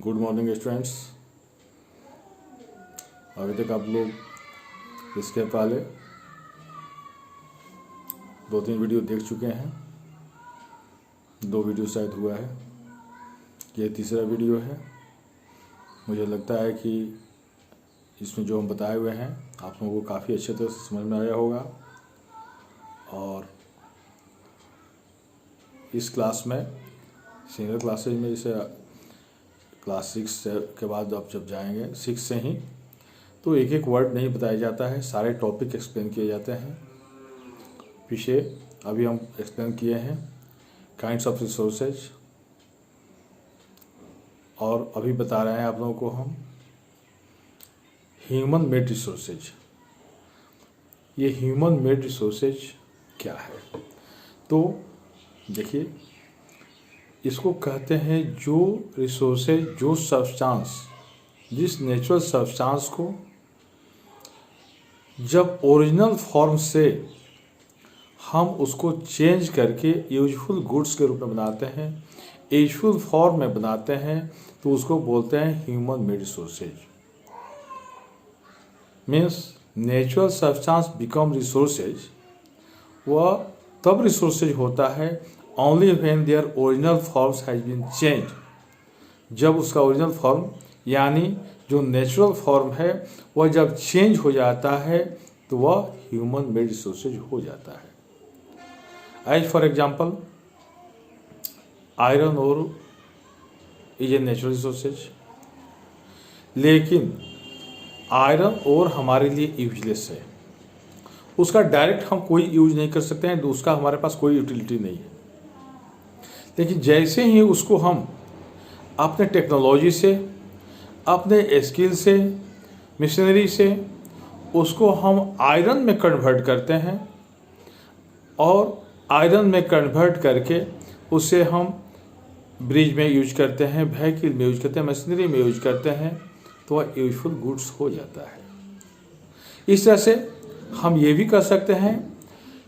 Good morning students. अभी तक आप लोग इसके पहले 2-3 वीडियो देख चुके हैं। 2 वीडियो शायद हुआ है, ये तीसरा वीडियो है। मुझे लगता है कि इसमें जो हम बताए हुए हैं आप लोगों को काफ़ी अच्छे तरह से समझ में आया होगा। और इस क्लास में सीनियर क्लासेज में जैसे क्लास 6 के बाद आप जब जाएंगे 6 से ही, तो एक एक वर्ड नहीं बताया जाता है, सारे टॉपिक एक्सप्लेन किए जाते हैं। पीछे अभी हम एक्सप्लेन किए हैं काइंड्स ऑफ रिसोर्सेज, और अभी बता रहे हैं आप लोगों को हम ह्यूमन मेड रिसोर्सेज। ये ह्यूमन मेड रिसोर्सेज क्या है? तो देखिए, इसको कहते हैं जो रिसोर्सेज, जो सब्सटेंस, जिस नेचुरल सब्सटेंस को जब ओरिजिनल फॉर्म से हम उसको चेंज करके यूजफुल गुड्स के रूप में बनाते हैं, यूजफुल फॉर्म में बनाते हैं, तो उसको बोलते हैं human made resources. Means natural substance become resources. वह तब रिसोर्सेज होता है only when their original forms has been change. जब उसका ओरिजिनल फॉर्म यानी जो नेचुरल फॉर्म है वह जब चेंज हो जाता है तो वह ह्यूमन मेड रिसोर्सेज हो जाता है। As for example, iron ore is a natural resources, लेकिन आयरन ओर हमारे लिए यूजलेस है। उसका डायरेक्ट हम कोई यूज नहीं कर सकते हैं, तो उसका हमारे पास कोई यूटिलिटी नहीं है। लेकिन जैसे ही उसको हम अपने टेक्नोलॉजी से, अपने स्किल से, मशीनरी से उसको हम आयरन में कन्वर्ट करते हैं, और आयरन में कन्वर्ट करके उसे हम ब्रिज में यूज करते हैं, व्हीकल में यूज करते हैं, मशीनरी में यूज करते हैं, तो वह यूजफुल गुड्स हो जाता है। इस तरह से हम ये भी कर सकते हैं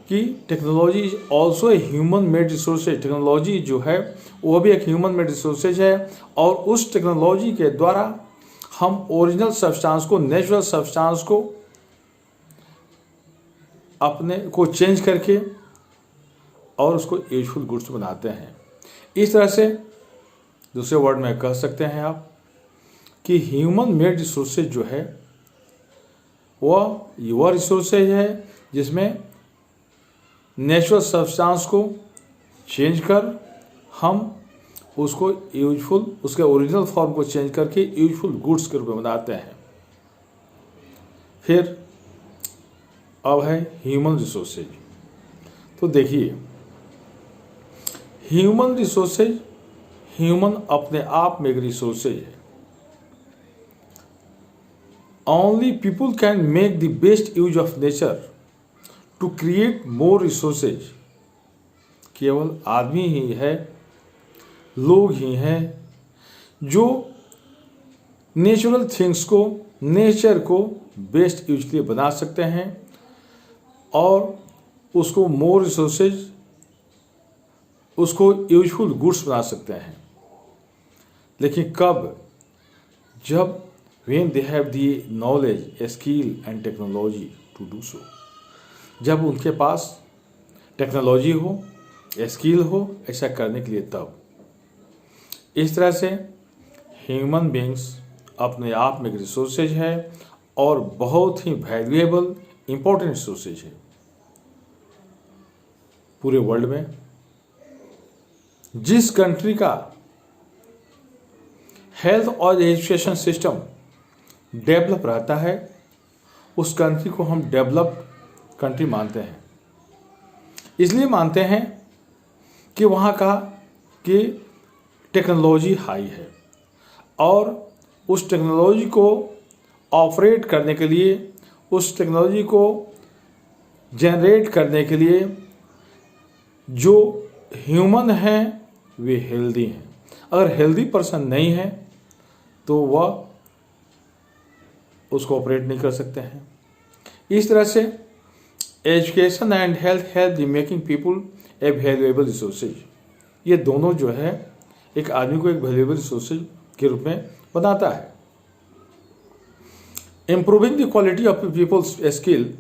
कि technology is also a human made resources. Technology जो है वो भी एक ह्यूमन मेड रिसोर्सेज है, और उस टेक्नोलॉजी के द्वारा हम ओरिजिनल सब्सटेंस को, नेचुरल सब्सटेंस को अपने को चेंज करके और उसको यूजफुल गुड्स बनाते हैं। इस तरह से दूसरे वर्ड में कह सकते हैं आप कि ह्यूमन मेड रिसोर्सेज जो है वह रिसोर्सेज है जिसमें नेचुरल सब्सटेंस को चेंज कर हम उसको यूजफुल, उसके ओरिजिनल फॉर्म को चेंज करके यूजफुल गुड्स के रूप में बनाते हैं। फिर अब है ह्यूमन रिसोर्सेज। तो देखिए, ह्यूमन रिसोर्सेज, ह्यूमन अपने आप में एक रिसोर्सेज है। Only people can make the best use of nature to create more resources. केवल आदमी ही है, लोग ही हैं जो नेचुरल थिंग्स को, नेचर को बेस्ट यूज के लिए बना सकते हैं और उसको मोर रिसोर्सेज, उसको यूजफुल गुड्स बना सकते हैं। लेकिन कब? जब when they have the knowledge, skill and technology to do so। जब उनके पास टेक्नोलॉजी हो, स्किल हो ऐसा करने के लिए तब। इस तरह से ह्यूमन बींग्स अपने आप में एक रिसोर्सेज है, और बहुत ही वैल्यूएबल, इंपॉर्टेंट रिसोर्सेज है। पूरे वर्ल्ड में जिस कंट्री का हेल्थ और एजुकेशन सिस्टम डेवलप रहता है उस कंट्री को हम डेवलप्ड कंट्री मानते हैं। इसलिए मानते हैं कि वहाँ का कि टेक्नोलॉजी हाई है, और उस टेक्नोलॉजी को ऑपरेट करने के लिए, उस टेक्नोलॉजी को जनरेट करने के लिए जो ह्यूमन हैं वे हेल्दी हैं। अगर हेल्दी पर्सन नहीं है तो वह उसको ऑपरेट नहीं कर सकते हैं। इस तरह से education and health the making people A valuable resources. ये दोनों जो है एक आदमी को एक वैल्यूएबल रिसोर्सेज के रूप में बनाता है। Improving the quality of people's skill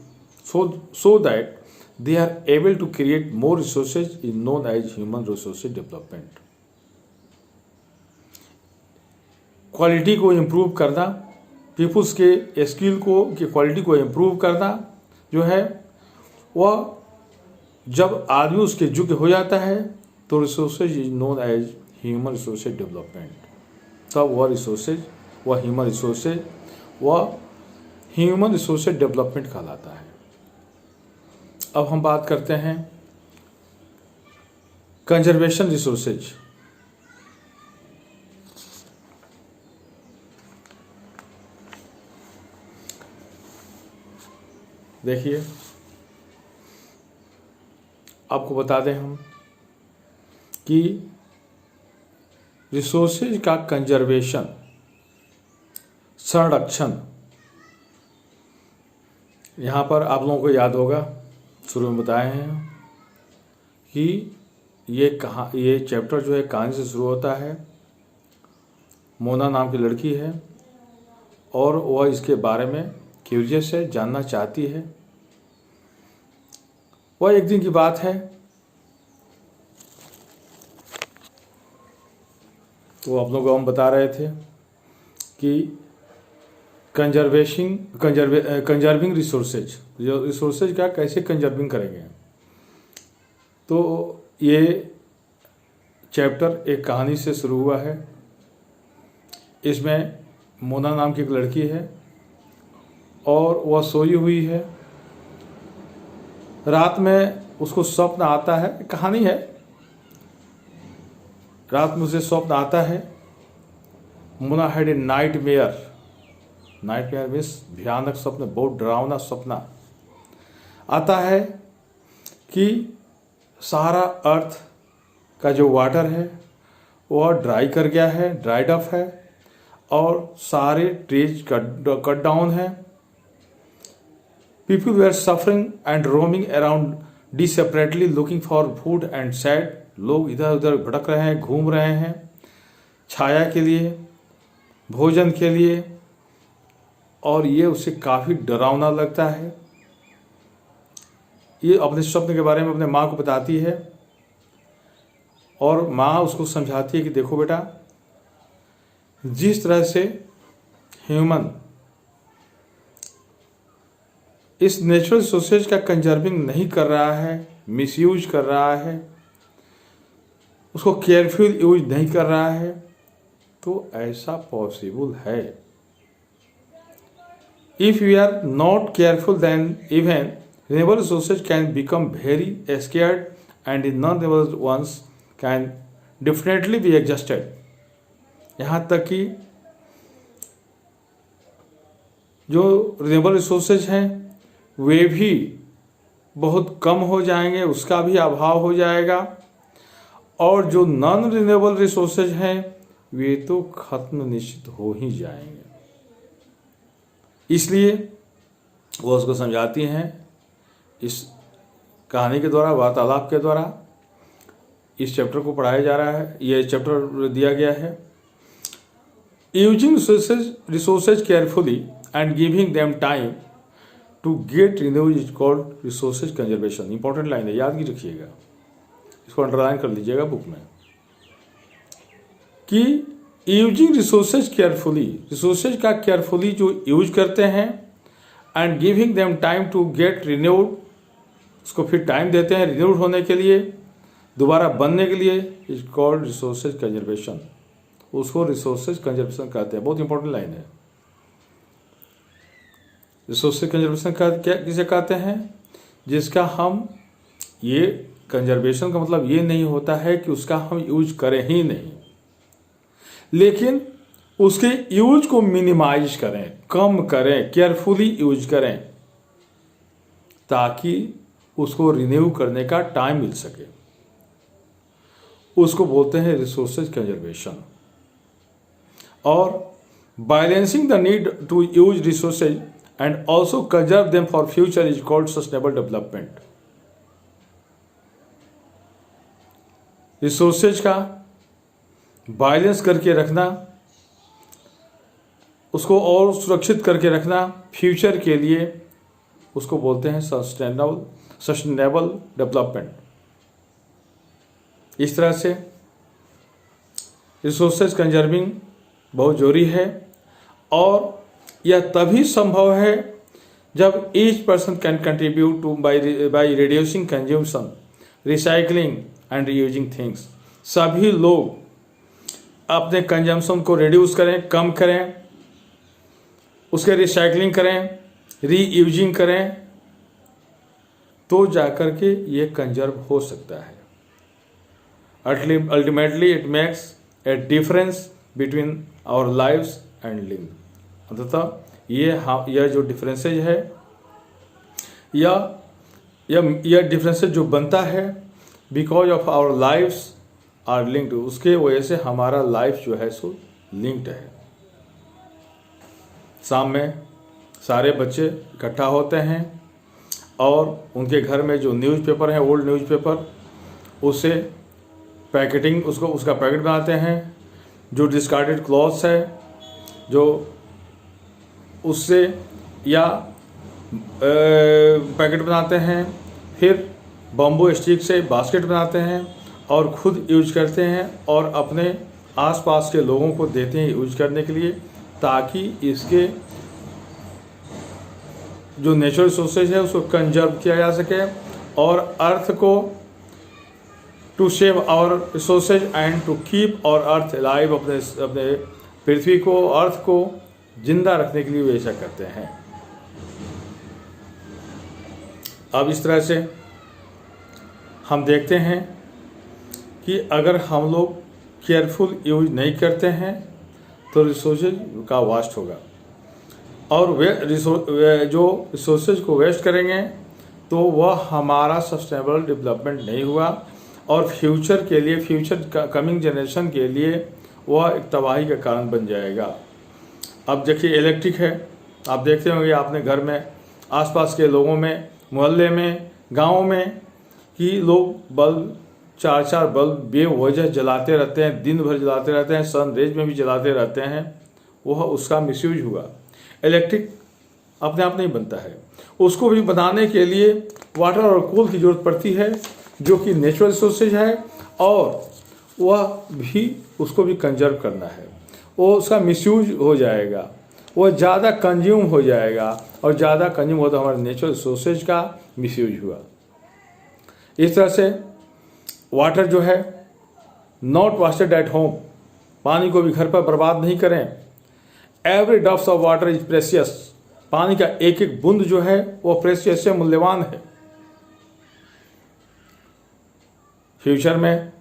so that they are able to create more resources is known as human resources development। Quality को इम्प्रूव करना, पीपल्स के स्किल को की क्वालिटी को इम्प्रूव करना जो है वह जब आदमी उसके योग्य हो जाता है तो resources is known as human resources development. तब वह रिसोर्सेज वह ह्यूमन रिसोर्सेज डेवलपमेंट कहलाता है। अब हम बात करते हैं कंजर्वेशन रिसोर्सेज। देखिए, आपको बता दें हम कि रिसोर्सेज का कंजर्वेशन, संरक्षण, यहाँ पर आप लोगों को याद होगा शुरू में बताए हैं कि ये चैप्टर जो है कहानी से शुरू होता है। मोना नाम की लड़की है और वह इसके बारे में क्यूरियस है, जानना चाहती है। वह एक दिन की बात है, तो आप लोगों को हम बता रहे थे कि कंजर्विंग रिसोर्सेज का कैसे कंजर्विंग करेंगे। तो ये चैप्टर एक कहानी से शुरू हुआ है। इसमें मोना नाम की एक लड़की है और वह सोई हुई है। रात में उसको स्वप्न आता है, कहानी है, रात में उसे स्वप्न आता है। Mona had a nightmare means भयानक स्वप्न, बहुत डरावना स्वप्न आता है कि सारा अर्थ का जो वाटर है वह ड्राई कर गया है, ड्राइड अप है और सारे ट्रीज कट डाउन है। People were suffering and roaming around desperately looking for food and sad. लोग इधर उधर भटक रहे हैं, घूम रहे हैं छाया के लिए, भोजन के लिए, और ये उसे काफ़ी डरावना लगता है। ये अपने स्वप्न के बारे में अपने माँ को बताती है और माँ उसको समझाती है कि देखो बेटा, जिस तरह से ह्यूमन इस नेचुरल रिसोर्सेज का कंजर्विंग नहीं कर रहा है, मिसयूज कर रहा है, उसको केयरफुल यूज नहीं कर रहा है, तो ऐसा पॉसिबल है। If we are not careful, then even renewable resources can become very scarce and the non-renewable ones can definitely be exhausted। यहाँ तक कि जो रिन्यूएबल रिसोर्सेज हैं वे भी बहुत कम हो जाएंगे, उसका भी अभाव हो जाएगा, और जो नॉन रिन्यूएबल रिसोर्सेज हैं वे तो खत्म निश्चित हो ही जाएंगे। इसलिए वो उसको समझाती हैं इस कहानी के द्वारा, वार्तालाप के द्वारा। इस चैप्टर को पढ़ाया जा रहा है, ये चैप्टर दिया गया है। Using resources carefully and giving them time to get renewed is called resources conservation. Important line है, याद की रखिएगा, इसको अंडरलाइन कर लीजिएगा बुक में कि यूजिंग रिसोर्सेज केयरफुली, रिसोर्सेज का केयरफुली जो यूज करते हैं, and giving them time to get renewed, उसको फिर टाइम देते हैं रिन्यूड होने के लिए, दोबारा बनने के लिए, इज कॉल्ड रिसोर्सेज कंजर्वेशन। उसको रिसोर्सेज कंजर्वेशन कहते हैं। बहुत इंपॉर्टेंट लाइन है। रिसोर्सेज कंजर्वेशन किसे कहते हैं? जिसका हम, ये कंजर्वेशन का मतलब ये नहीं होता है कि उसका हम यूज करें ही नहीं, लेकिन उसके यूज को मिनिमाइज करें, कम करें, केयरफुली यूज करें, ताकि उसको रिन्यू करने का टाइम मिल सके। उसको बोलते हैं रिसोर्सेज कंजर्वेशन। और balancing the need to use resources and also conserve them for future is called sustainable development. Resources का बैलेंस करके रखना उसको और सुरक्षित करके रखना फ्यूचर के लिए, उसको बोलते हैं सस्टेनेबल डेवलपमेंट। इस तरह से रिसोर्सेज कंजर्विंग बहुत जरूरी है, और यह तभी संभव है जब each person can contribute to by reducing consumption, recycling and reusing things. सभी लोग अपने कंजम्पशन को रिड्यूस करें, कम करें, उसके रिसाइकलिंग करें, रीयूजिंग करें, तो जाकर के ये कंजर्व हो सकता है। Ultimately it makes a difference between our lives and link. अंततः यह जो डिफरेंसेज है, यह डिफरेंसेज जो बनता है because of our lives are linked, उसके वजह से हमारा लाइफ जो है सो लिंक्ड है। शाम में सारे बच्चे इकट्ठा होते हैं और उनके घर में जो न्यूज़पेपर है, ओल्ड न्यूज़पेपर, उससे पैकेटिंग, उसका पैकेट बनाते हैं। जो डिस्कार्डेड क्लॉथ्स है, जो उससे या पैकेट बनाते हैं, फिर बम्बू स्टिक से बास्केट बनाते हैं और खुद यूज करते हैं और अपने आसपास के लोगों को देते हैं यूज करने के लिए, ताकि इसके जो नेचुरल रिसोर्सेज है उसको कंजर्व किया जा सके और अर्थ को to save our resources and to keep our earth live, अपने पृथ्वी को, अर्थ को जिंदा रखने के लिए वे ऐसा करते हैं। अब इस तरह से हम देखते हैं कि अगर हम लोग केयरफुल यूज नहीं करते हैं तो रिसोर्सेज का वास्ट होगा, और जो रिसोर्सेज को वेस्ट करेंगे तो वह हमारा सस्टेनेबल डेवलपमेंट नहीं हुआ, और फ्यूचर के लिए, फ्यूचर कमिंग जनरेशन के लिए वह एक तबाही का कारण बन जाएगा। अब देखिए इलेक्ट्रिक है, आप देखते होंगे आपने घर में, आसपास के लोगों में, मोहल्ले में, गाँव में, कि लोग बल्ब 4-4 बल्ब बेवजह जलाते रहते हैं, दिन भर जलाते रहते हैं, सनरेज में भी जलाते रहते हैं, वह उसका मिसयूज हुआ। इलेक्ट्रिक अपने आप नहीं बनता है, उसको भी बनाने के लिए वाटर और कोल की ज़रूरत पड़ती है, जो कि नेचुरल रिसोर्सेज है, और वह भी उसको भी कंजर्व करना है। वो उसका मिसयूज हो जाएगा, वह ज़्यादा कंज्यूम हो जाएगा, और ज़्यादा कंज्यूम हो तो हमारे नेचुरल रिसोर्सेज का मिसयूज हुआ। इस तरह से वाटर जो है, नॉट वेस्टेड एट होम, पानी को भी घर पर बर्बाद नहीं करें। Every drops of water is precious, पानी का एक एक बूंद जो है वो प्रेशियस से मूल्यवान है। फ्यूचर में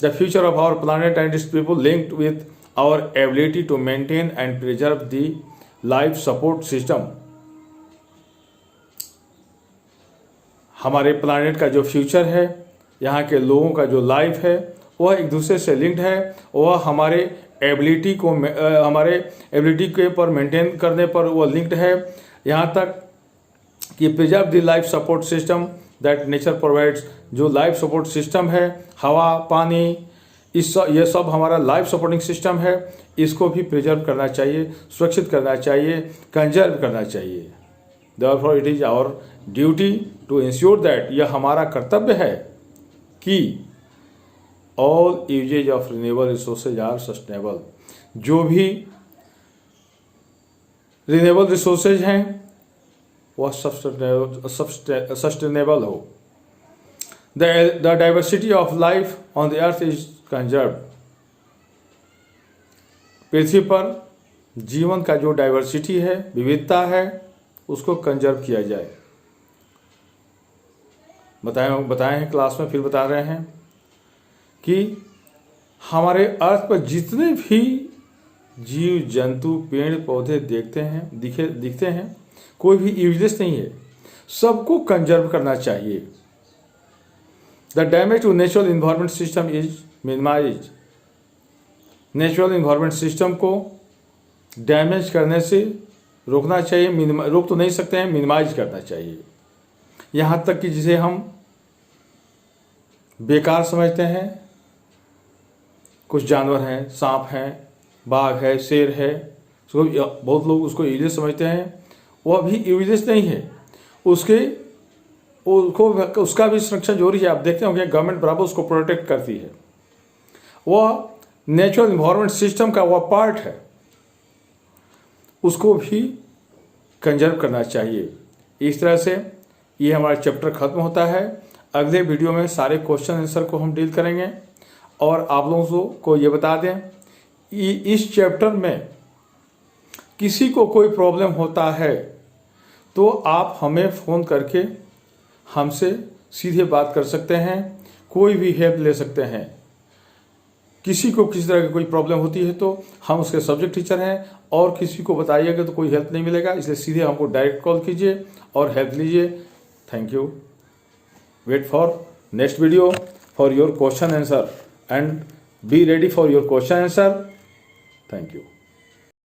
the future of our planet and its people linked with our ability to maintain and preserve the life support system. हमारे प्लानेट का जो फ्यूचर है, यहाँ के लोगों का जो लाइफ है, वह एक दूसरे से लिंक्ड है। वह हमारे एबिलिटी के पर मेंटेन करने पर वह लिंक्ड है, यहाँ तक कि preserve the life support system that nature provides. जो लाइफ सपोर्ट सिस्टम है, हवा, पानी, ये सब हमारा लाइफ सपोर्टिंग सिस्टम है, इसको भी प्रिजर्व करना चाहिए, सुरक्षित करना चाहिए, कंजर्व करना चाहिए। Therefore it is our duty to ensure that, यह हमारा कर्तव्य है कि all usage of renewable resources are sustainable। जो भी रिन्यूएबल रिसोर्सेज हैं वह सस्टेनेबल हो। The diversity of life on the earth is conserved। पृथ्वी पर जीवन का जो डाइवर्सिटी है, विविधता है, उसको कंजर्व किया जाए। बताए हैं क्लास में, फिर बता रहे हैं कि हमारे अर्थ पर जितने भी जीव जंतु, पेड़ पौधे दिखते हैं, कोई भी यूजलेस नहीं है, सबको कंजर्व करना चाहिए। The damage to natural environment system is minimise. Natural environment system को डैमेज करने से रोकना चाहिए। रोक तो नहीं सकते हैं, मिनिमाइज करना चाहिए। यहाँ तक कि जिसे हम बेकार समझते हैं, कुछ जानवर हैं, सांप हैं, बाघ है, शेर है, बहुत लोग उसको यूजलेस समझते हैं, वो अभी यूजलेस नहीं है, उसका भी संरक्षण जरूरी है। आप देखते होंगे गवर्नमेंट बराबर उसको प्रोटेक्ट करती है, वह नेचुरल इन्वायरमेंट सिस्टम का वह पार्ट है, उसको भी कंजर्व करना चाहिए। इस तरह से ये हमारा चैप्टर खत्म होता है। अगले वीडियो में सारे क्वेश्चन आंसर को हम डील करेंगे। और आप लोगों को ये बता दें, इस चैप्टर में किसी को कोई प्रॉब्लम होता है तो आप हमें फ़ोन करके हमसे सीधे बात कर सकते हैं, कोई भी हेल्प ले सकते हैं। किसी को किसी तरह की कोई प्रॉब्लम होती है तो हम उसके सब्जेक्ट टीचर हैं, और किसी को बताइएगा तो कोई हेल्प नहीं मिलेगा, इसलिए सीधे हमको डायरेक्ट कॉल कीजिए और हेल्प लीजिए। Thank you. Wait for next video for your question answer and be ready for your question answer. Thank you.